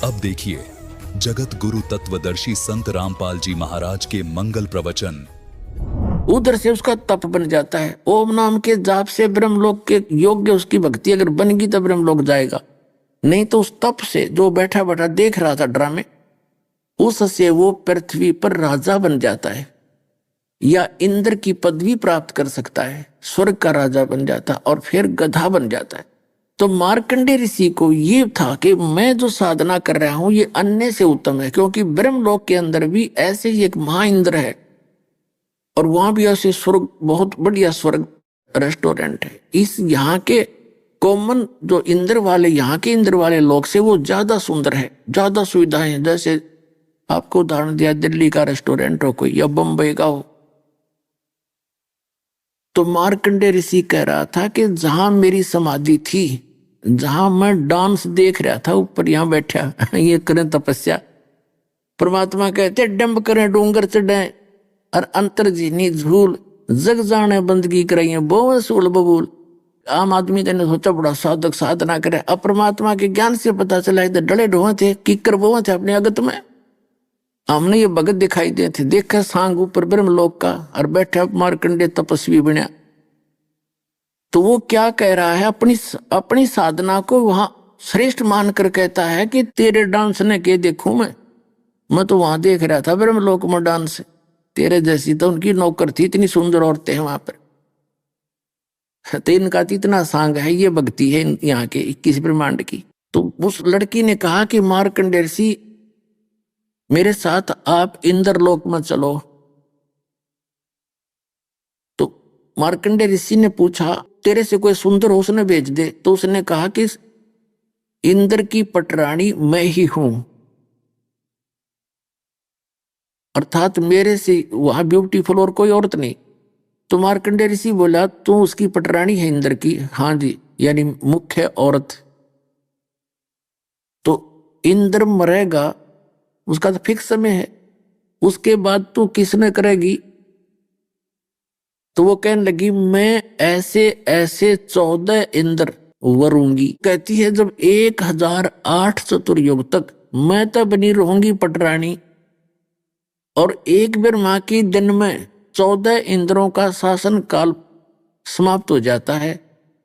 अब देखिए जगत गुरु तत्वदर्शी संत रामपाल जी महाराज के मंगल प्रवचन। उधर से उसका तप बन जाता है। ओम नाम के जाप से ब्रह्मलोक के योग्य उसकी भक्ति अगर बन गई तो ब्रह्मलोक जाएगा, नहीं तो उस तप से जो बैठा बैठा देख रहा था ड्रामे, उससे वो पृथ्वी पर राजा बन जाता है या इंद्र की पदवी प्राप्त कर सकता है, स्वर्ग का राजा बन जाता है और फिर गधा बन जाता है। तो मार्कंडेय ऋषि को ये था कि मैं जो साधना कर रहा हूं ये अन्य से उत्तम है, क्योंकि ब्रह्मलोक के अंदर भी ऐसे ही एक महा इंद्र है और वहां भी ऐसे स्वर्ग, बहुत बढ़िया स्वर्ग रेस्टोरेंट है। इस यहाँ के कॉमन जो इंद्र वाले, यहाँ के इंद्र वाले लोग से वो ज्यादा सुंदर है, ज्यादा सुविधाएं हैं। जैसे आपको उदाहरण दिया, दिल्ली का रेस्टोरेंट हो कोई या बम्बई का हो। तो मार्कंडेय ऋषि कह रहा था कि जहां मेरी समाधि थी, जहां मैं डांस देख रहा था ऊपर, यहां बैठा ये करें तपस्या। परमात्मा कहते डंब करें डूंगर चढ़े और अंतर्जीनी झूल, जग जाने बंदगी कराइए बोल सूल बबूल। आम आदमी ने सोचा बड़ा साधक साधना करे, अब परमात्मा के ज्ञान से पता चला इधर डले ढोए थे, किकर बोए थे अपने अगत में। हमने ये भगत दिखाई दे थे, देखा सांग ऊपर ब्रह्मलोक का और बैठा मार्कंडेय तपस्वी बना। तो वो क्या कह रहा है, अपनी साधना को वहां श्रेष्ठ मानकर कहता है कि तेरे डांस ने के देखूं मैं तो वहां देख रहा था ब्रह्मलोक में डांस, तेरे जैसी तो उनकी नौकर थी, इतनी सुंदर औरतें हैं वहां पर, तो इनका तो इतना सांग है, ये भक्ति है यहाँ के 21 ब्रह्मांड की। तो उस लड़की ने कहा कि मार्कंडेय ऋषि मेरे साथ आप इंद्रलोक में चलो। तो मार्कंडेय ऋषि ने पूछा तेरे से कोई सुंदर हो उसने भेज दे। तो उसने कहा कि इंद्र की पटरानी मैं ही हूं, अर्थात मेरे से वहां ब्यूटीफुल और कोई औरत नहीं। तो मार्कंडेय ऋषि बोला तू उसकी पटरानी है इंद्र की? हाँ जी, यानी मुख्य औरत। तो इंद्र मरेगा, उसका तो फिक्स समय है, उसके बाद तू किसने करेगी? तो वो कहने लगी मैं ऐसे ऐसे 14 इंद्र वरूंगी। कहती है जब 1008 चतुर्युग तक मैं तो बनी रहूंगी पटरानी, और एक ब्रह्मा की दिन में 14 इंद्रों का शासन काल समाप्त हो जाता है।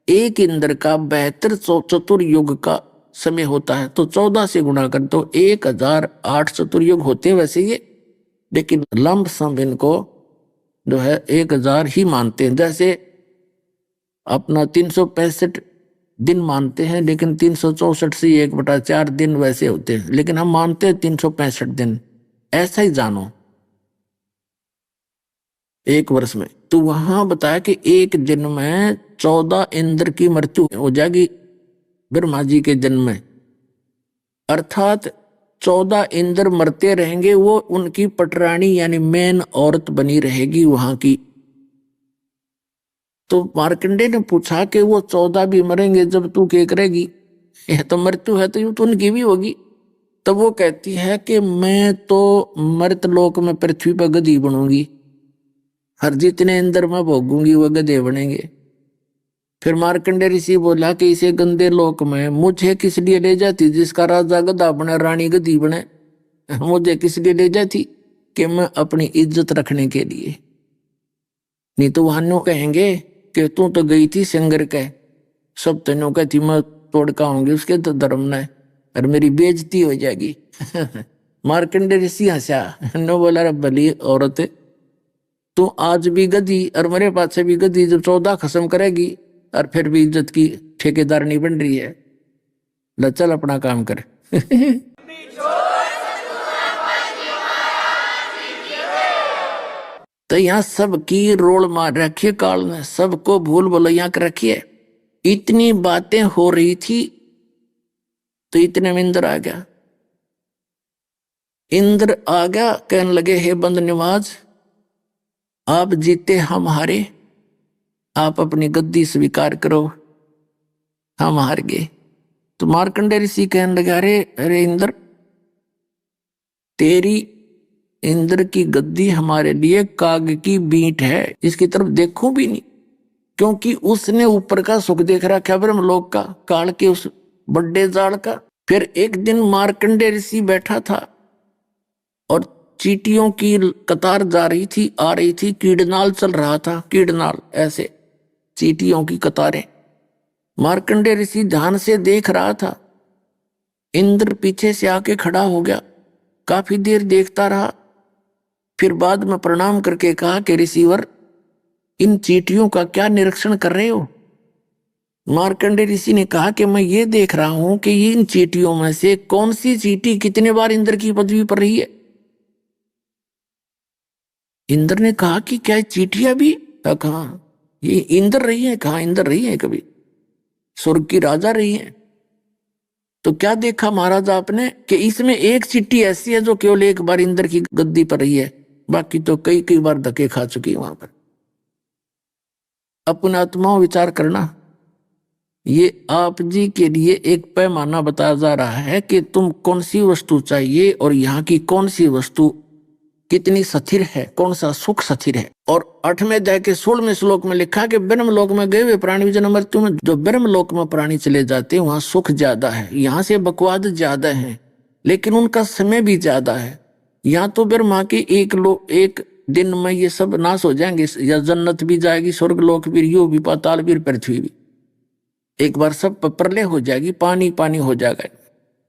एक इंद्र का 72 चतुर्युग का समय होता है, तो 14 से गुणा कर तो 1008 चतुर्युग होते वैसे ये, लेकिन लंब सम इनको जो है 1000 ही मानते हैं। जैसे अपना 365 दिन मानते हैं, लेकिन 364 से 1/4 दिन वैसे होते हैं, लेकिन हम मानते हैं 365 दिन, ऐसा ही जानो एक वर्ष में। तो वहां बताया कि एक दिन में 14 इंद्र की मृत्यु हो जाएगी ब्रह्मा जी के जन्म में, अर्थात 14 इंद्र मरते रहेंगे, वो उनकी पटरानी यानी मेन औरत बनी रहेगी वहां की। तो मार्कंडेय ने पूछा कि वो 14 भी मरेंगे जब तू क्या करेगी? यह तो मृत्यु है तो यूं तो उनकी भी होगी। तब वो कहती है कि मैं तो मृत लोक में पृथ्वी पर गधी बनूंगी, हर जितने इंद्र में भोगूंगी वो गधे बनेंगे। फिर मार्कंडेय ऋषि बोला कि इसे गंदे लोक में मुझे किस लिए ले जाती, जिसका राजा गधा बने रानी गधी बने, मुझे किस लिए ले जाती? कि मैं अपनी इज्जत रखने के लिए। नहीं तो वहां कहेंगे कि तू तो गई थी सिंगर के, सब तेनों कहती मैं तोड़ का आऊंगी उसके तो धर्म ने, और मेरी बेइज्जती हो जाएगी। मार्कंडेय ऋषि हंसा, नो बोला रे भली औरत, तू आज भी गधी और मेरे पास से भी गधी जब 14 खत्म करेगी और फिर भी इज्जत की ठेकेदार नहीं बन रही है, ल चल अपना काम कर। तो यहाँ सबकी रोल मार रखी काल ने, सबको भूल भुलैया कर रखी है। इतनी बातें हो रही थी तो इतने में इंद्र आ गया। इंद्र आ गया, कहने लगे हे बंद निवाज, आप जीते हम हारे, आप अपनी गद्दी स्वीकार करो, हम हार गए। तो मार्कंडेय ऋषि कहने लगे अरे अरे इंद्र, तेरी इंद्र की गद्दी हमारे लिए काग की बींट है, इसकी तरफ देखूं भी नहीं, क्योंकि उसने ऊपर का सुख देख रखा ब्रह्मलोक का, काल के उस बड़े जाल का। फिर एक दिन मार्कंडे ऋषि बैठा था और चींटियों की कतार जा रही थी, आ रही थी, कीड़नाल चल रहा था, कीड़नाल, ऐसे चींटियों की कतारें। मार्कंडे ऋषि ध्यान से देख रहा था। इंद्र पीछे से आके खड़ा हो गया, काफी देर देखता रहा। फिर बाद में प्रणाम करके कहा कि ऋषिवर, इन चींटियों का क्या निरीक्षण कर रहे हो? मार्कंडे ऋषि ने कहा कि मैं ये देख रहा हूं कि इन चींटियों में से कौन सी चींटी कितने बार इंद्र की पदवी पर रही है। इंद्र ने कहा कि क्या चींटियां भी? कहा ये इंद्र रही है? कहा इंद्र रही है, कभी स्वर्ग की राजा रही है। तो क्या देखा महाराज आपने कि इसमें एक चींटी ऐसी है जो केवल एक बार इंद्र की गद्दी पर रही है, बाकी तो कई कई बार धक्के खा चुकी है वहां पर। अपने आत्माओं विचार करना। ये आप जी के लिए एक पैमाना बताया जा रहा है कि तुम कौन सी वस्तु चाहिए और यहाँ की कौन सी वस्तु कितनी स्थिर है, कौन सा सुख स्थिर है। और 8वें अध्याय के 16वें श्लोक में लिखा कि ब्रह्म लोक में गए हुए प्राणी जन्म मृत्यु में, जो ब्रह्म लोक में प्राणी चले जाते हैं वहां सुख ज्यादा है, यहाँ से बकवाद ज्यादा है, लेकिन उनका समय भी ज्यादा है। यहाँ तो ब्रह्मा के एक दिन में ये सब नाश हो जाएंगे, या जन्नत भी जाएगी, स्वर्ग लोक भी, यो भी, पाताल भी, पृथ्वी भी, एक बार सब प्रलय हो जाएगी, पानी पानी हो जाएगा।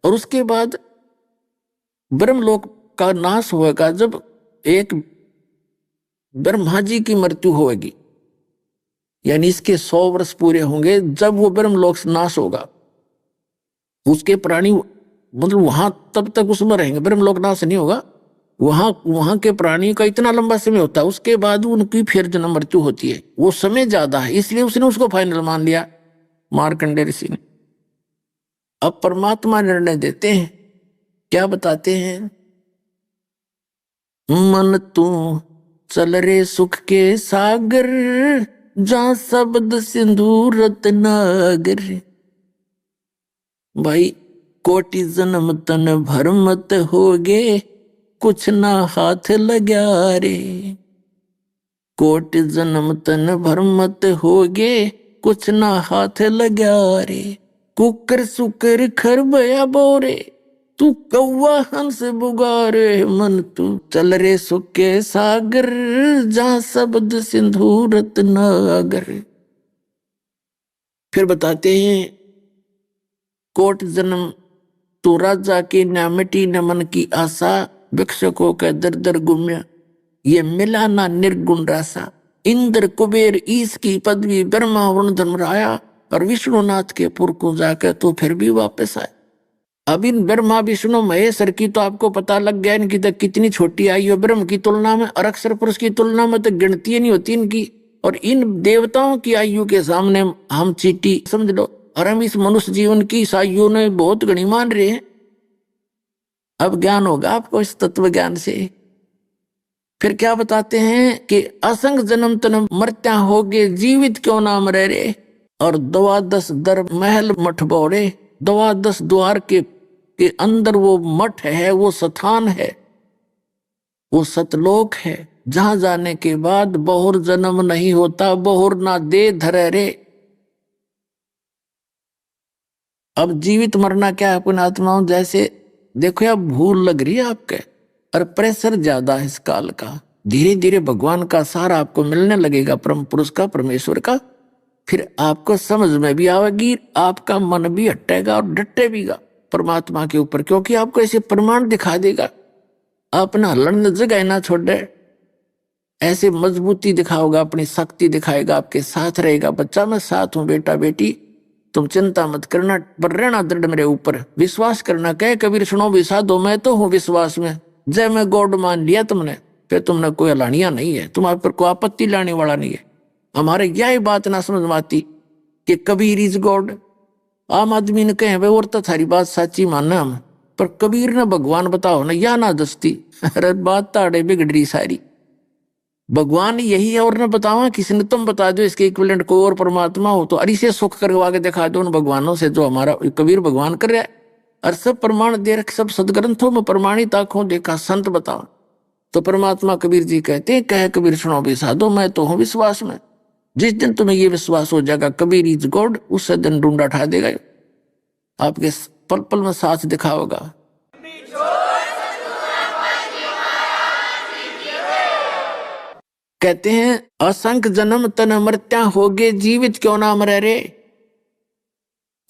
और उसके बाद ब्रह्मलोक का नाश होगा जब एक ब्रह्मा जी की मृत्यु होगी, यानी इसके 100 वर्ष पूरे होंगे, जब वो ब्रह्मलोक नाश होगा। उसके प्राणी मतलब वहां तब तक उसमें रहेंगे, ब्रह्मलोक नाश नहीं होगा, वहां के प्राणी का इतना लंबा समय होता है, उसके बाद उनकी फिर जन्म मृत्यु होती है। वो समय ज्यादा है, इसलिए उसने उसको फाइनल मान लिया मार्कंडे ऋषि ने। अब परमात्मा निर्णय देते हैं, क्या बताते हैं? मन तू चल रे सुख के सागर, जहां शब्द सिंधु रत्नागर। भाई कोटि जन्म तन भर मत होगे, कुछ ना हाथ लगा रे। कोटि जन्म तन भर मत होगे, कुछ ना हाथ लगा रे। कुकर सुकर खर बया बोरे, तू कौवा हंस बुगारे। मन तू चल रे सुख के सागर, जहां शब्द सिंधु रत्नागर। फिर बताते हैं, कोट जन्म तो राजा की न मिटी न मन की आशा, भिक्षुकों का दर दर गुम्या, ये मिला ना निर्गुण रासा। इंद्र कुबेर ईश की पदवी, ब्रह्मा वरुण धर्मराया, और विष्णुनाथ के पुर को जाकर तो फिर भी वापस आए। अब इन ब्रह्मा विष्णु महेश्वर की तो आपको पता लग गया इनकी तो कितनी छोटी आयु है ब्रह्म की तुलना में, और अक्षर पुरुष की तुलना में तो गिनती नहीं होती इनकी। और इन देवताओं की आयु के सामने हम चींटी समझ लो, और हम इस मनुष्य जीवन की इस आयु ने बहुत गणी मान रहे हैं। अब ज्ञान होगा आपको इस तत्व ज्ञान से। फिर क्या बताते हैं कि असंग जन्म तन मरत्या होगे, जीवित क्यों नाम रह रे। और 12 दर महल मठ बोरे, 12 द्वार के अंदर वो मठ है, वो स्थान है, वो सतलोक है, जहां जाने के बाद बहुर जन्म नहीं होता, बहुर ना दे धरे रे। अब जीवित मरना क्या है अपनी आत्माओं? जैसे देखो यार, भूल लग रही है आपके और प्रेशर ज्यादा है इस काल का, धीरे धीरे भगवान का सहारा आपको मिलने लगेगा, परम पुरुष का, परमेश्वर का। फिर आपको समझ में भी आएगी, आपका मन भी हटेगा और डटे भीगा परमात्मा के ऊपर, क्योंकि आपको ऐसे प्रमाण दिखा देगा। अपना हलन जगह ना छोड़े, ऐसे मजबूती दिखाओगा, अपनी शक्ति दिखाएगा, आपके साथ रहेगा। बच्चा मैं साथ हूं, बेटा बेटी तुम चिंता मत करना, पर रहना दृढ़ मेरे ऊपर, विश्वास करना। कहे कबीर सुनो विषादो, मैं तो हूं विश्वास में, जय मैं गॉड मान लिया तुमने, फिर तुमने कोई लानिया नहीं है, तुम्हारे पर कोई आपत्ति लाने वाला नहीं है। हमारे यह बात ना समझ में आती कि कबीर इज गॉड। आम आदमी ने कहे भाई और तो थारी बात सच्ची मानना हम, पर कबीर ने भगवान बताओ ना, या ना दस्ती। अरे बात ताड़े बिगड़ी सारी, भगवान यही है और न बतावा किसी ने, तुम बता दो इसके इक्विवेलेंट को और परमात्मा हो तो, अरे से सुख करवा के दिखा दो उन भगवानों से जो हमारा कबीर भगवान कर रहा है। और सब प्रमाण दे रख, सब सदग्रंथों में प्रमाणित आंखों देखा, संत बताओ तो परमात्मा कबीर जी कहते हैं, कहे कबीर सुनो विषादो, मैं तो हूं विश्वास में। जिस दिन तुम्हें ये विश्वास हो जाएगा कबीर इज गॉड, उस दिन ढूंढा उठा देगा आपके पल पल में साथ दिखाओगा। कहते हैं असंख्य जन्म तन मृत्या होगे, जीवित क्यों ना मरे रे।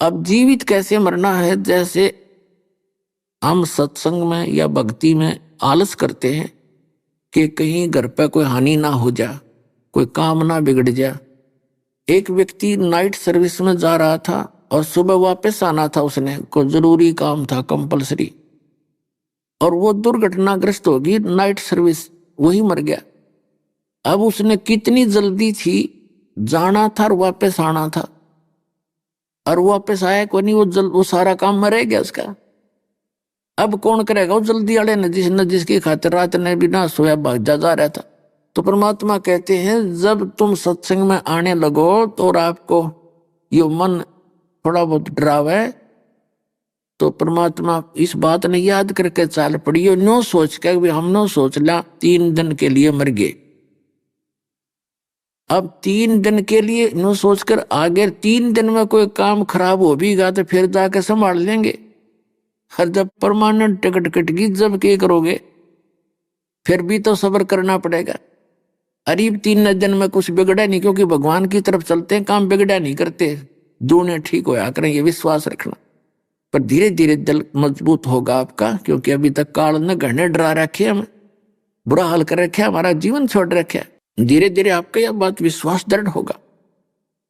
अब जीवित कैसे मरना है, जैसे हम सत्संग में या भक्ति में आलस करते हैं कि कहीं घर पे कोई हानि ना हो जा, कोई काम ना बिगड़ जा। एक व्यक्ति नाइट सर्विस में जा रहा था और सुबह वापस आना था, उसने कोई जरूरी काम था कंपलसरी, और वो दुर्घटनाग्रस्त होगी नाइट सर्विस, वही मर गया। अब उसने कितनी जल्दी थी, जाना था और वापस आना था, और वापस आया कोई नहीं, वो सारा काम मर गया उसका। अब कौन करेगा, वो जल्दी वाले न जिसकी खातिर रात ने भी ना सोया भाग जा रहा था। तो परमात्मा कहते हैं जब तुम सत्संग में आने लगो तो और आपको ये मन थोड़ा बहुत डरावे, तो परमात्मा इस बात ने याद करके चाल पड़ी, नो सोच के भी हम नो सोच ला 3 दिन के लिए मर गए। अब 3 दिन के लिए नो सोचकर आगे 3 दिन में कोई काम खराब हो भी गया तो फिर जाके संभाल लेंगे। हर जब परमानेंट टिकट कटेगी जब क्या करोगे, फिर भी तो सब्र करना पड़ेगा। अरीब 3 दिन में कुछ बिगड़ा नहीं, क्योंकि भगवान की तरफ चलते हैं, काम बिगड़ा नहीं करते, दुनिया ठीक होया करें, ये विश्वास रखना। पर धीरे धीरे दिल मजबूत होगा आपका, क्योंकि अभी तक काल ने घने डरा रखे, हमें बुरा हाल कर रखे, हमारा जीवन छोड़ रखे। धीरे धीरे आपका यह बात विश्वास दृढ़ होगा।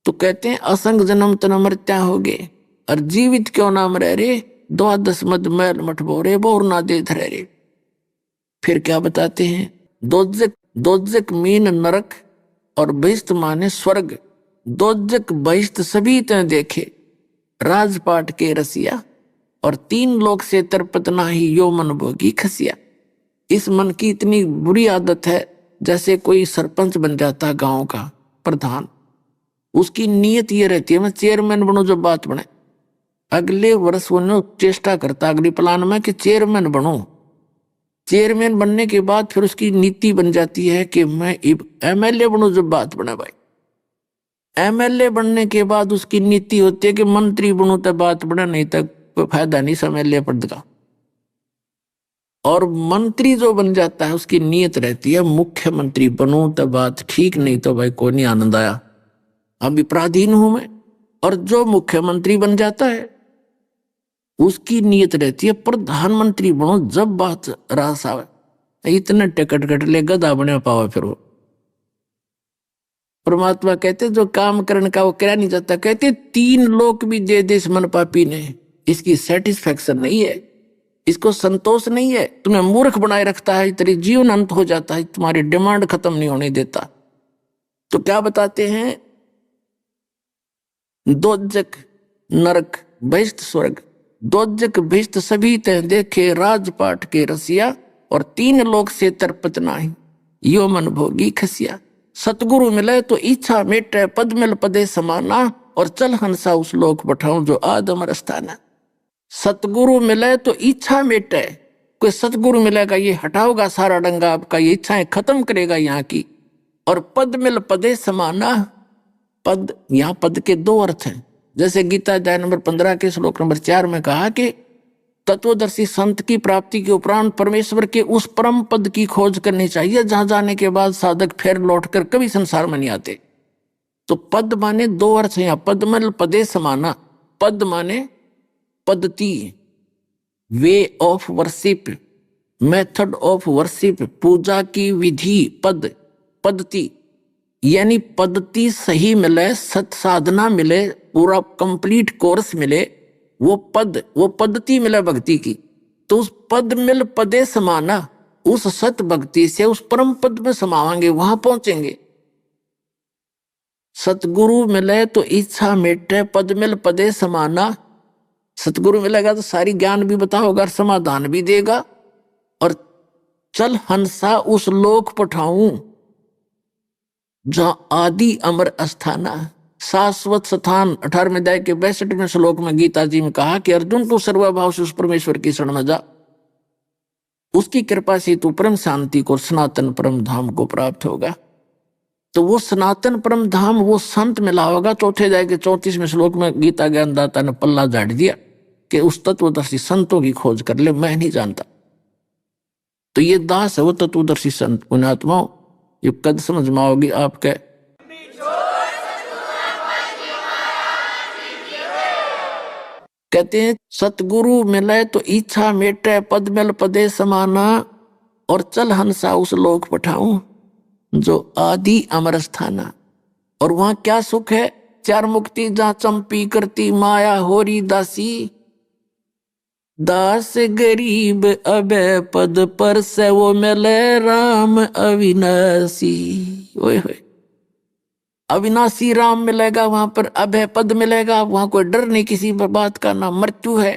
तो कहते हैं असंग जन्म तन मृत्या हो गए, और जीवित क्यों नाम रह रे, 12 मद मैल मठ बोरे बोर ना दे धरे रे। फिर क्या बताते हैं, दोजक मीन नरक और बहिष्ट माने स्वर्ग, दोजक बहिष्ट सभी तय देखे, राजपाट के रसिया, और 3 लोक से तरपत नाही यो मन भोगी खसिया। इस मन की इतनी बुरी आदत है, जैसे कोई सरपंच बन जाता गांव का प्रधान, उसकी नीयत ये रहती है मैं चेयरमैन बनूं, जो बात बने अगले वर्ष वो चेष्टा करता अगली प्लान में कि चेयरमैन बनूं। चेयरमैन बनने के बाद फिर उसकी नीति बन जाती है कि मैं एमएलए बनूं, जो बात बने भाई। एमएलए बनने के बाद उसकी नीति होती है कि मंत्री बनूं तो बात बने, नहीं तक कोई फायदा नहीं एमएलए पद का। और मंत्री जो बन जाता है उसकी नीयत रहती है मुख्यमंत्री बनूं तो बात ठीक, नहीं तो भाई कोई नहीं आनंद आया, अभी पराधीन हूं मैं। और जो मुख्यमंत्री बन जाता है उसकी नीयत रहती है प्रधानमंत्री बनो, जब बात रास आवे। इतने टिकट कट ले गधा बने पावे फिर वो। परमात्मा कहते जो काम करने का वो करा नहीं जाता, कहते 3 लोक भी दे दे इस मन पापी ने, इसकी सेटिस्फेक्शन नहीं है, इसको संतोष नहीं है, तुम्हें मूर्ख बनाए रखता है, तेरी जीवन अंत हो जाता है, तुम्हारी डिमांड खत्म नहीं होने देता। तो क्या बताते हैं, दोजक नरक बहिष्ट स्वर्ग, दोजक भिष्ट सभी तय देखे, राजपाट के रसिया, और 3 लोक से तरपत नाही यो मन भोगी खसिया। सतगुरु मिले तो इच्छा मेटे, पद मिल पदे समाना, और चल हंसा उस लोक बठाऊं जो आदम रस्ताना। सतगुरु मिले तो इच्छा मेटे, कोई सतगुरु मिलेगा ये हटाओगा सारा डंगा आपका, ये इच्छाएं खत्म करेगा यहाँ की। और पद मिल पदे समाना, पद यहाँ पद के 2 अर्थ हैं। जैसे गीता अध्याय नंबर 15 के श्लोक नंबर 4 में कहा कि तत्वदर्शी संत की प्राप्ति के उपरांत परमेश्वर के उस परम पद की खोज करनी चाहिए, जहां जाने के बाद साधक फिर लौटकर कभी संसार में नहीं आते। तो पद माने 2 अर्थ हैं, पदमल पदे समाना। पद माने पद्धति, way of worship, method of worship, पूजा की विधि, पद पद्धति, यानी पद्धति सही मिले, सत साधना मिले, पूरा कंप्लीट कोर्स मिले, वो पद्धति मिले भक्ति की। तो उस पद मिल पदे समाना, उस सत भक्ति से उस परम पद में समावांगे, वहां पहुंचेंगे। सतगुरु मिले तो इच्छा मेटे, पद मिल पदे समाना। सतगुरु मिलेगा तो सारी ज्ञान भी बताओगा, समाधान भी देगा, और चल हंसा उस लोक पठाऊं जहां आदि अमर अस्थाना, शाश्वत स्थान। 18वें अध्याय के 62वें श्लोक में गीता जी में कहा कि अर्जुन तू सर्वभाव से उस परमेश्वर की शरण में जा, उसकी कृपा से तू परम शांति को, सनातन परम धाम को प्राप्त होगा। तो वो सनातन परम धाम वो संत मिला होगा। 4थे अध्याय के 34वें श्लोक में गीता ज्ञानदाता ने पल्ला झाड़ दिया कि उस तत्वदर्शी संतों की खोज कर ले, मैं नहीं जानता। तो ये दास है वो तत्वदर्शी संत। पुण्यात्माओं, ये कद समझ में आओगी आपके। कहते हैं सतगुरु मिले तो इच्छा मेटे, पद मिल पदे समाना, और चल हंसा उस लोक पठाऊं जो आदि अमर स्थाना। और वहां क्या सुख है? चार मुक्ति जहां चंपी करती माया होरी दासी, दास गरीब अबे पद पर से वो मिले राम अविनाशी। ओए होए, अविनाशी राम मिलेगा वहां पर, अभय पद मिलेगा वहां, कोई डर नहीं किसी बात का, ना मृत्यु है।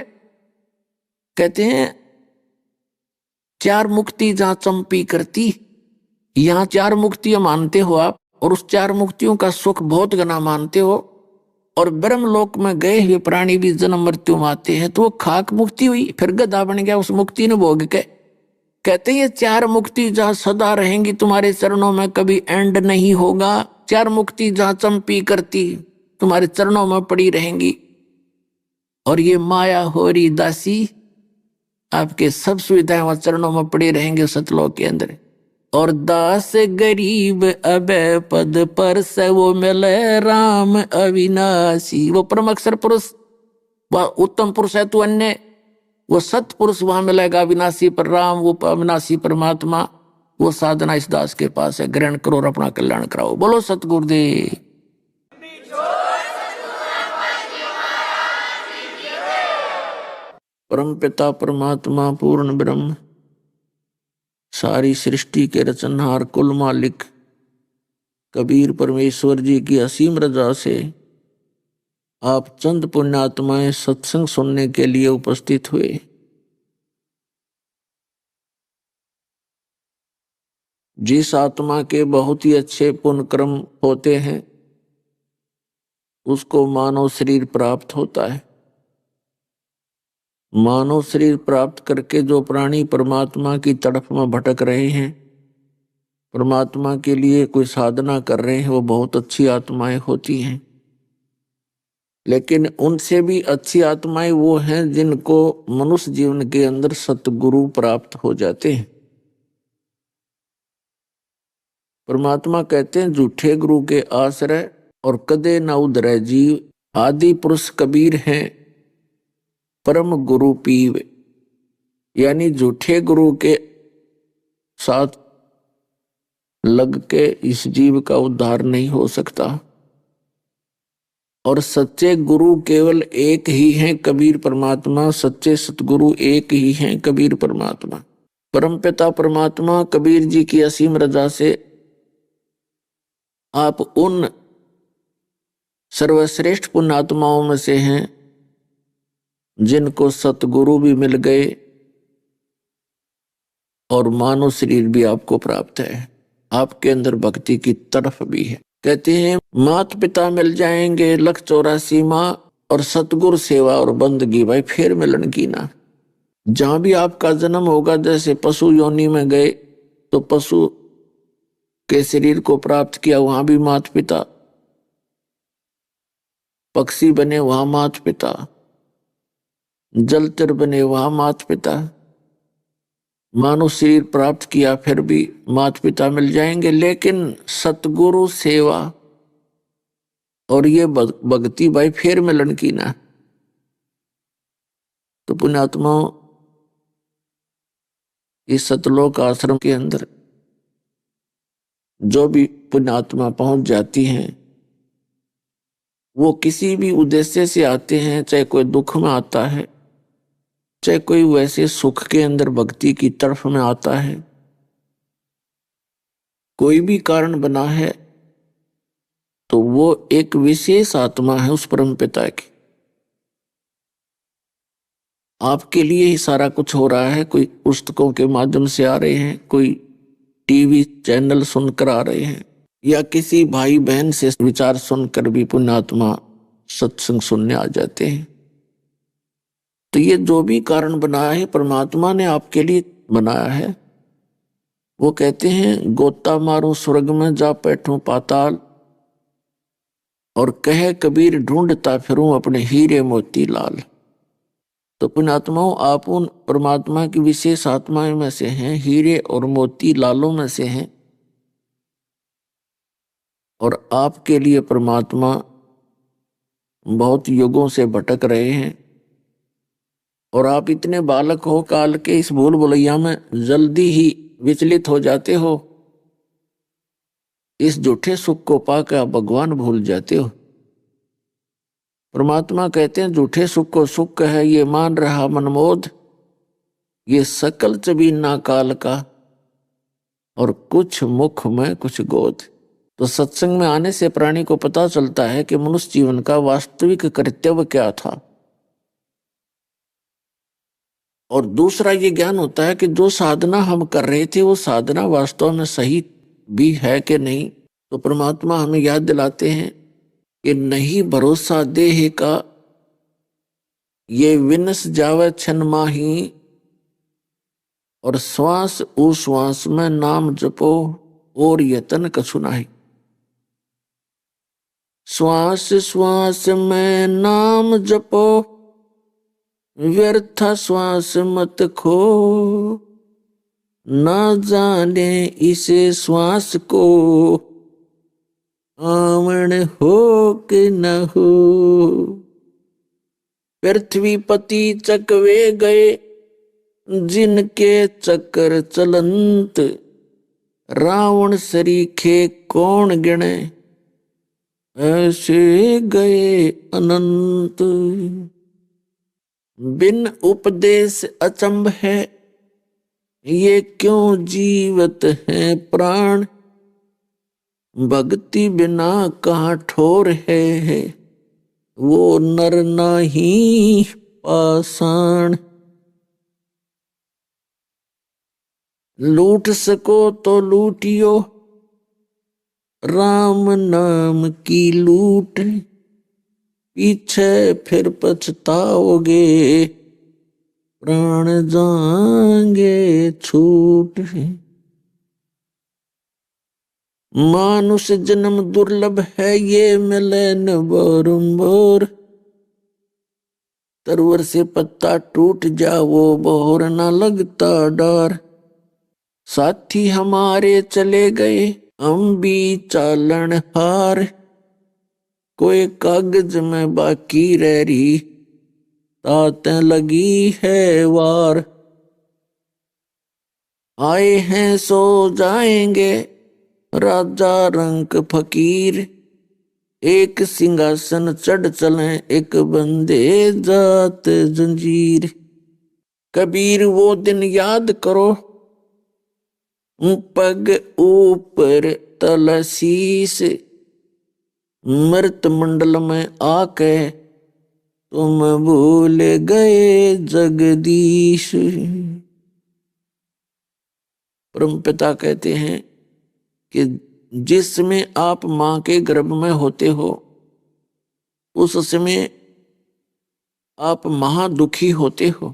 कहते हैं चार मुक्ति जहां चंपी करती, यहां चार मुक्तियां मानते हो आप, और उस चार मुक्तियों का सुख बहुत गना मानते हो, और ब्रह्मलोक में गए हुए प्राणी भी जन्म मृत्यु में आते हैं, तो वो खाक मुक्ति हुई, फिर गधा बन गया उस मुक्ति ने भोग के। कहते हैं ये चार मुक्ति जहां सदा रहेंगी तुम्हारे चरणों में, कभी एंड नहीं होगा। चार मुक्ति जहां चंपी करती तुम्हारे चरणों में पड़ी रहेंगी, और ये माया होरी दासी आपके सब सुविधाएं वहां चरणों में पड़ी रहेंगे सतलोक के अंदर। और दास गरीब अभय पद पर से वो मिले राम अविनाशी। वो परम अक्षर पुरुष, वह उत्तम पुरुष है तू अन्य, वो सत पुरुष वहां मिलेगा अविनाशी पर राम, वो अविनाशी परमात्मा। वो साधना इस दास के पास है, ग्रहण करो और अपना कल्याण कराओ। बोलो सतगुरुदेव। परम पिता परमात्मा पूर्ण ब्रह्म, सारी सृष्टि के रचनहार कुल मालिक कबीर परमेश्वर जी की असीम रजा से आप चंद पुण्यात्माएं सत्संग सुनने के लिए उपस्थित हुए। जिस आत्मा के बहुत ही अच्छे पुण्य कर्म होते हैं उसको मानव शरीर प्राप्त होता है। मानव शरीर प्राप्त करके जो प्राणी परमात्मा की तरफ में भटक रहे हैं, परमात्मा के लिए कोई साधना कर रहे हैं, वो बहुत अच्छी आत्माएं होती हैं। लेकिन उनसे भी अच्छी आत्माएं वो हैं जिनको मनुष्य जीवन के अंदर सतगुरु प्राप्त हो जाते हैं। परमात्मा कहते हैं झूठे गुरु के आश्रय और कदे न उधरे जीव, आदि पुरुष कबीर हैं परम गुरु पीव। यानी झूठे गुरु के साथ लग के इस जीव का उद्धार नहीं हो सकता, और सच्चे गुरु केवल एक ही हैं कबीर परमात्मा। सच्चे सतगुरु एक ही हैं कबीर परमात्मा। परमपिता परमात्मा कबीर जी की असीम रजा से आप उन सर्वश्रेष्ठ पुण्यात्माओं में से हैं जिनको सतगुरु भी मिल गए और मानव शरीर भी आपको प्राप्त है। आपके अंदर भक्ति की तरफ भी है। कहते हैं माता पिता मिल जाएंगे 184 माँ, और सतगुरु सेवा और बंदगी भाई फिर मिलन की ना। जहां भी आपका जन्म होगा, जैसे पशु योनि में गए तो पशु के शरीर को प्राप्त किया, वहां भी माता पिता, पक्षी बने वहां माता पिता, जलचर बने वहां माता पिता, मानव शरीर प्राप्त किया फिर भी माता पिता मिल जाएंगे। लेकिन सतगुरु सेवा और ये भक्ति भाई फिर मिलन की ना। तो पुण्यात्माओं, इस सतलोक आश्रम के अंदर जो भी पुण्यात्मा पहुंच जाती हैं, वो किसी भी उद्देश्य से आते हैं, चाहे कोई दुख में आता है, चाहे कोई वैसे सुख के अंदर भक्ति की तरफ में आता है, कोई भी कारण बना है, तो वो एक विशेष आत्मा है उस परम पिता की। आपके लिए ही सारा कुछ हो रहा है। कोई पुस्तकों के माध्यम से आ रहे हैं, कोई टीवी चैनल सुनकर आ रहे हैं, या किसी भाई बहन से विचार सुनकर भी पुण्यात्मा सत्संग सुनने आ जाते हैं। तो ये जो भी कारण बनाया है परमात्मा ने आपके लिए बनाया है। वो कहते हैं गोता मारूं स्वर्ग में जा बैठूं पाताल, और कहे कबीर ढूंढता फिरूं अपने हीरे मोती लाल। तो पुण्यात्माओं, आप उन परमात्मा की विशेष आत्माएं में से हैं, हीरे और मोती लालों में से हैं। और आपके लिए परमात्मा बहुत युगों से भटक रहे हैं, और आप इतने बालक हो, काल के इस भूल भुलैया में जल्दी ही विचलित हो जाते हो। इस झूठे सुख को पाकर आप भगवान भूल जाते हो। परमात्मा कहते हैं झूठे सुख को सुख है, ये मान रहा मनमोद, ये सकल चबीना काल का, और कुछ मुख में कुछ गोद। तो सत्संग में आने से प्राणी को पता चलता है कि मनुष्य जीवन का वास्तविक कर्तव्य क्या था। और दूसरा ये ज्ञान होता है कि जो साधना हम कर रहे थे वो साधना वास्तव में सही भी है कि नहीं। तो परमात्मा हमें याद दिलाते हैं कि नहीं भरोसा देह का, ये विनस जावे छन माही, और श्वास उश्वास में नाम जपो, और यतन कछु नाही। श्वास श्वास में नाम जपो, व्यर्थ श्वास मत खो, ना जाने इसे श्वास को, आमण हो कि न हो। पृथ्वी पति चकवे गए, जिनके चक्कर चलंत, रावण सरीखे कौन गिने, ऐसे गए अनंत। बिन उपदेश अचंभ है, ये क्यों जीवत है प्राण, भक्ति बिना कहाँ ठोर है, वो नर नाही पाषाण। लूट सको तो लूटियो, राम नाम की लूट, पीछे फिर पछताओगे, प्राण जाएंगे छूट। मानुष जन्म दुर्लभ है, ये मिले न बारंबार, तरवर से पत्ता टूट जाओ, बोर न लगता डर। साथी हमारे चले गए, हम भी चालन हार, कोई कागज में बाकी रह रही, तातें लगी है वार। आए हैं सो जाएंगे, राजा रंक फकीर, एक सिंहासन चढ़ चले, एक बंदे जात जंजीर। कबीर वो दिन याद करो, पग ऊपर तलसीस, मृत मंडल में आके तुम भूल गए जगदीश। परमपिता कहते हैं कि जिस समय आप मां के गर्भ में होते हो, उस समय आप महादुखी होते हो।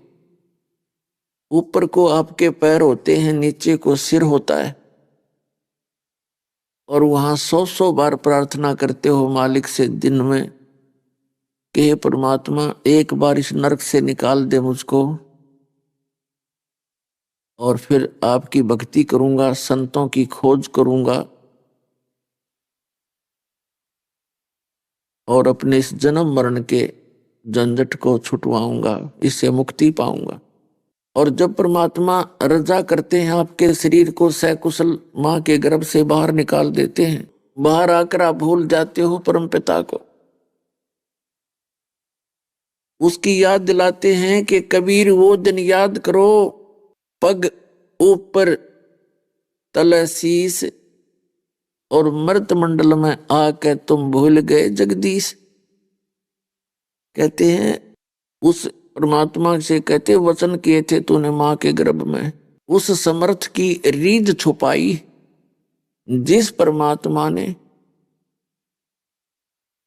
ऊपर को आपके पैर होते हैं, नीचे को सिर होता है, और वहां 100 बार प्रार्थना करते हो मालिक से दिन में कि हे परमात्मा, एक बार इस नरक से निकाल दे मुझको, और फिर आपकी भक्ति करूंगा, संतों की खोज करूंगा, और अपने इस जन्म मरण के झंझट को छुटवाऊंगा, इससे मुक्ति पाऊंगा। और जब परमात्मा रजा करते हैं, आपके शरीर को सकुशल मां के गर्भ से बाहर निकाल देते हैं, बाहर आकर आप भूल जाते हो परम पिता को। उसकी याद दिलाते हैं कि कबीर वो दिन याद करो, पग ऊपर तलसीस, और मृत मंडल में आके तुम भूल गए जगदीश। कहते हैं उस परमात्मा से, कहते वचन किए थे तूने मां के गर्भ में, उस समर्थ की रीझ छुपाई, जिस परमात्मा ने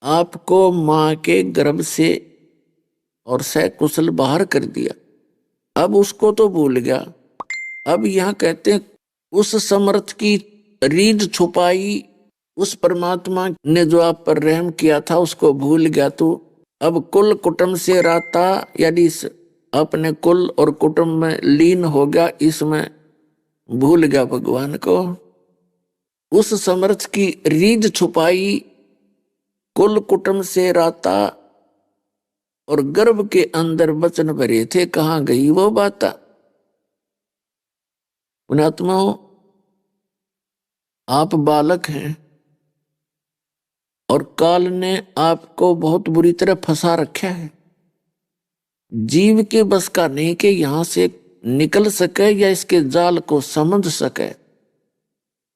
आपको मां के गर्भ से और सकुशल बाहर कर दिया, अब उसको तो भूल गया। अब यहां कहते हैं उस समर्थ की रीझ छुपाई, उस परमात्मा ने जो आप पर रहम किया था उसको भूल गया तू। अब कुल कुटुंब से राता, यानी अपने कुल और कुटुंब में लीन हो गया, इसमें भूल गया भगवान को। उस समर्थ की रीझ छुपाई, कुल कुटुंब से राता, और गर्भ के अंदर वचन भरे थे, कहां गई वो बात। पुण्यात्माओं, आप बालक हैं और काल ने आपको बहुत बुरी तरह फंसा रखा है। जीव के बस का नहीं कि यहां से निकल सके या इसके जाल को समझ सके।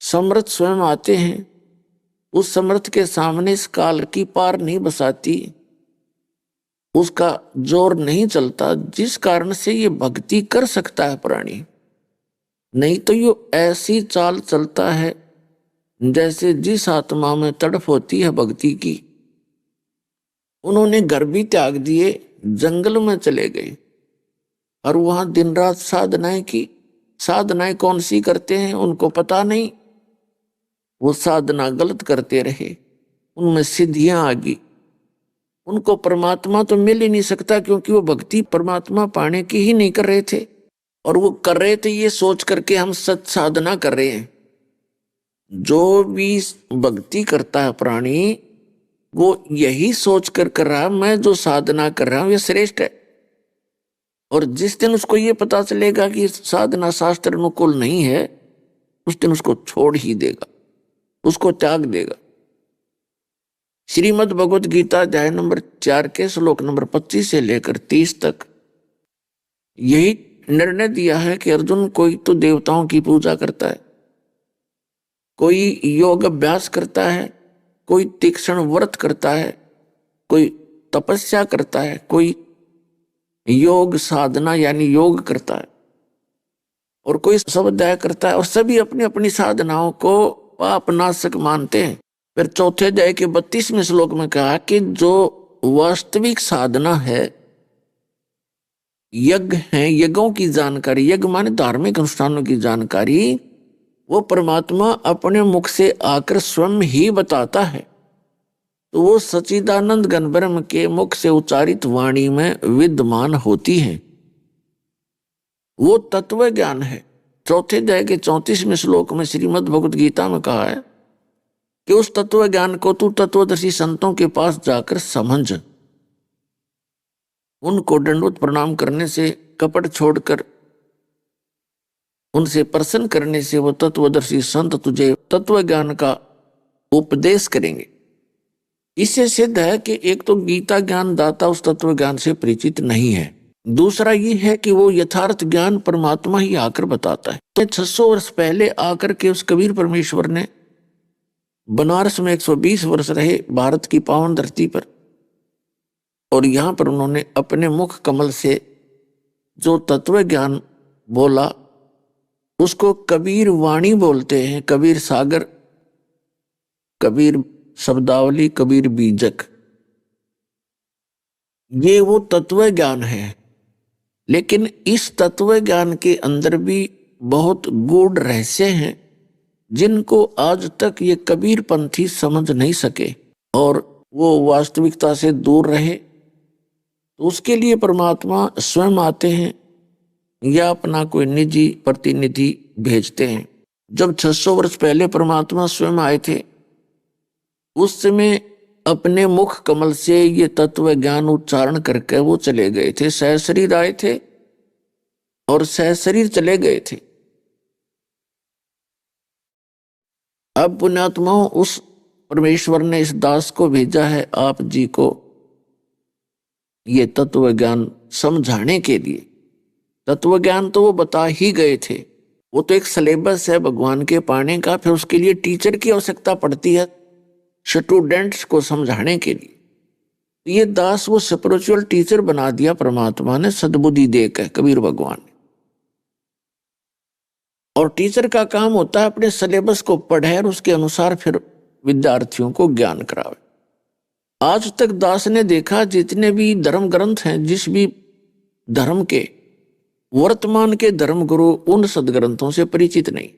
समर्थ स्वयं आते हैं, उस समर्थ के सामने इस काल की पार नहीं बसाती, उसका जोर नहीं चलता, जिस कारण से ये भक्ति कर सकता है प्राणी। नहीं तो ये ऐसी चाल चलता है जैसे जिस आत्मा में तड़प होती है भक्ति की। उन्होंने घर भी त्याग दिए, जंगल में चले गए और वहां दिन रात साधनाएं की। साधनाएं कौन सी करते हैं उनको पता नहीं, वो साधना गलत करते रहे, उनमें सिद्धियां आ गई। उनको परमात्मा तो मिल ही नहीं सकता, क्योंकि वो भक्ति परमात्मा पाने की ही नहीं कर रहे थे। और वो कर रहे थे ये सोच करके हम सत साधना कर रहे हैं। जो भी भक्ति करता है प्राणी, वो यही सोच कर रहा है मैं जो साधना कर रहा हूं ये श्रेष्ठ है। और जिस दिन उसको ये पता चलेगा कि साधना शास्त्र अनुकूल नहीं है, उस दिन उसको छोड़ ही देगा, उसको त्याग देगा। श्रीमद् भगवत गीता अध्याय नंबर 4 के श्लोक नंबर 25 से लेकर 30 तक यही निर्णय दिया है कि अर्जुन, कोई तो देवताओं की पूजा करता है, कोई योग अभ्यास करता है, कोई तीक्ष्ण व्रत करता है, कोई तपस्या करता है, कोई योग साधना यानी योग करता है, और कोई स्वाध्याय करता है, और सभी अपनी अपनी साधनाओं को पापनाशक मानते हैं। फिर चौथे अध्याय के 32वें श्लोक में कहा कि जो वास्तविक साधना है, यज्ञ है, यज्ञों की जानकारी, यज्ञ माने धार्मिक अनुष्ठानों की जानकारी, वो परमात्मा अपने मुख से आकर स्वयं ही बताता है। तो वो सच्चिदानंद घन ब्रह्म के मुख से उच्चारित वाणी में विद्यमान होती है, वो तत्व ज्ञान है। चौथे अध्याय के 34वें श्लोक में श्रीमद् भगवत गीता में कहा है कि उस तत्व ज्ञान को तू तत्वदर्शी संतों के पास जाकर समझ। उनको दंडवत प्रणाम करने से, कपट छोड़कर उनसे प्रसन्न करने से वो तत्वदर्शी संत तुझे तत्व ज्ञान का उपदेश करेंगे। इससे सिद्ध है कि एक तो गीता ज्ञान दाता उस तत्व ज्ञान से परिचित नहीं है, दूसरा ये है कि वो यथार्थ ज्ञान परमात्मा ही आकर बताता है। तो 600 वर्ष पहले आकर के उस कबीर परमेश्वर ने बनारस में 120 वर्ष रहे, भारत की पावन धरती पर, और यहां पर उन्होंने अपने मुख कमल से जो तत्व ज्ञान बोला उसको कबीर वाणी बोलते हैं, कबीर सागर, कबीर शब्दावली, कबीर बीजक। ये वो तत्व ज्ञान है, लेकिन इस तत्व ज्ञान के अंदर भी बहुत गूढ़ रहस्य हैं जिनको आज तक ये कबीर पंथी समझ नहीं सके और वो वास्तविकता से दूर रहे। तो उसके लिए परमात्मा स्वयं आते हैं या अपना कोई निजी प्रतिनिधि भेजते हैं। जब 600 वर्ष पहले परमात्मा स्वयं आए थे, उस समय अपने मुख कमल से ये तत्व ज्ञान उच्चारण करके वो चले गए थे। सहशरीर आए थे और सहशरीर चले गए थे। अब पुण्यात्माओं, उस परमेश्वर ने इस दास को भेजा है आप जी को ये तत्व ज्ञान समझाने के लिए। तत्व ज्ञान तो वो बता ही गए थे, वो तो एक सिलेबस है भगवान के पाने का। फिर उसके लिए टीचर की आवश्यकता पड़ती है स्टूडेंट्स को समझाने के लिए। ये दास वो स्पिरिचुअल टीचर बना दिया परमात्मा ने, सद्बुद्धि देकर कबीर भगवान ने। और टीचर का काम होता है अपने सिलेबस को पढ़े और उसके अनुसार फिर विद्यार्थियों को ज्ञान करावे। आज तक दास ने देखा जितने भी धर्म ग्रंथ हैं, जिस भी धर्म के, वर्तमान के धर्म गुरु उन सदग्रंथों से परिचित नहीं।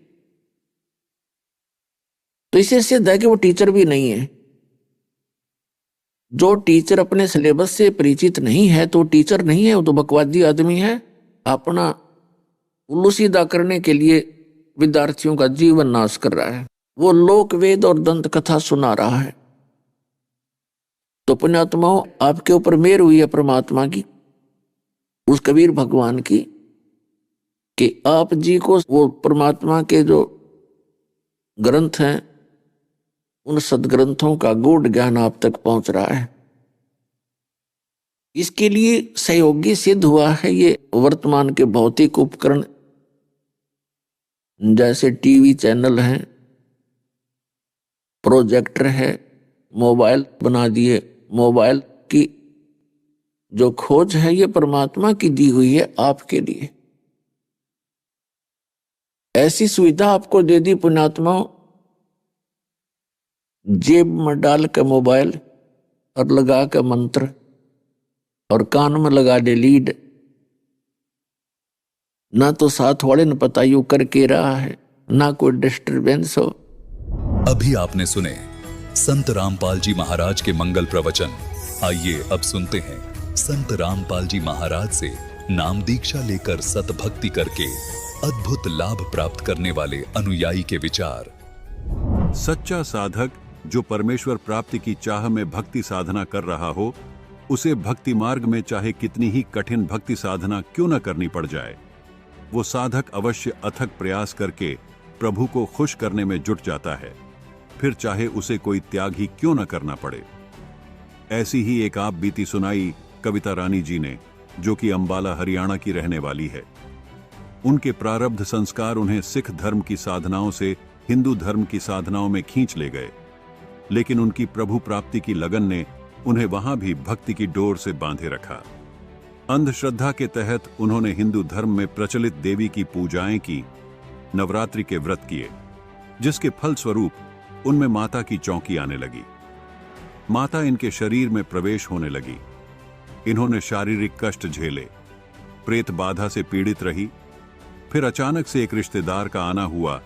तो इससे सिद्ध है कि वो टीचर भी नहीं है। जो टीचर अपने सिलेबस से परिचित नहीं है तो टीचर नहीं है, वो तो बकवादी आदमी है। अपना उल्लू सीधा करने के लिए विद्यार्थियों का जीवन नाश कर रहा है। वो लोक वेद और दंत कथा सुना रहा है। तो पुण्यात्माओं, आपके ऊपर मेहर हुई है परमात्मा की, उस कबीर भगवान की, कि आप जी को वो परमात्मा के जो ग्रंथ हैं उन सदग्रंथों का गूढ़ ज्ञान आप तक पहुंच रहा है। इसके लिए सहयोगी सिद्ध हुआ है ये वर्तमान के भौतिक उपकरण, जैसे टीवी चैनल हैं, प्रोजेक्टर है, मोबाइल बना दिए। मोबाइल की जो खोज है ये परमात्मा की दी हुई है आपके लिए। ऐसी सुविधा आपको दे दी पुण्यात्माओं, जेब में डाल के मोबाइल और लगा के मंत्र और कान में लगा दे लीड, ना तो साथ वाले ने पता यू करके रहा है, ना कोई डिस्टरबेंस हो। अभी आपने सुने संत रामपाल जी महाराज के मंगल प्रवचन। आइए अब सुनते हैं संत रामपाल जी महाराज से नाम दीक्षा लेकर सतभक्ति करके अद्भुत लाभ प्राप्त करने वाले अनुयायी के विचार। सच्चा साधक जो परमेश्वर प्राप्ति की चाह में भक्ति साधना कर रहा हो, उसे भक्ति मार्ग में चाहे कितनी ही कठिन भक्ति साधना क्यों न करनी पड़ जाए, वो साधक अवश्य अथक प्रयास करके प्रभु को खुश करने में जुट जाता है, फिर चाहे उसे कोई त्याग ही क्यों न करना पड़े। ऐसी ही एक आप बीती सुनाई कविता रानी जी ने, जो कि अंबाला हरियाणा की रहने वाली है। उनके प्रारब्ध संस्कार उन्हें सिख धर्म की साधनाओं से हिंदू धर्म की साधनाओं में खींच ले गए, लेकिन उनकी प्रभु प्राप्ति की लगन ने उन्हें वहां भी भक्ति की डोर से बांधे रखा। अंधश्रद्धा के तहत उन्होंने हिंदू धर्म में प्रचलित देवी की पूजाएं की, नवरात्रि के व्रत किए, जिसके फल स्वरूप उनमें माता की चौंकी आने लगी। माता इनके शरीर में प्रवेश होने लगी। इन्होंने शारीरिक कष्ट झेले, प्रेत बाधा से पीड़ित रही। फिर अचानक से एक रिश्तेदार का आना हुआ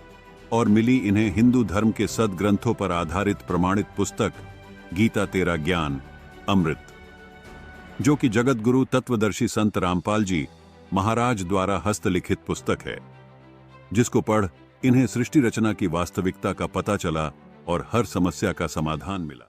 और मिली इन्हें हिंदू धर्म के सदग्रंथों पर आधारित प्रमाणित पुस्तक गीता तेरा ज्ञान अमृत, जो कि जगत गुरु तत्वदर्शी संत रामपाल जी महाराज द्वारा हस्तलिखित पुस्तक है, जिसको पढ़ इन्हें सृष्टि रचना की वास्तविकता का पता चला और हर समस्या का समाधान मिला।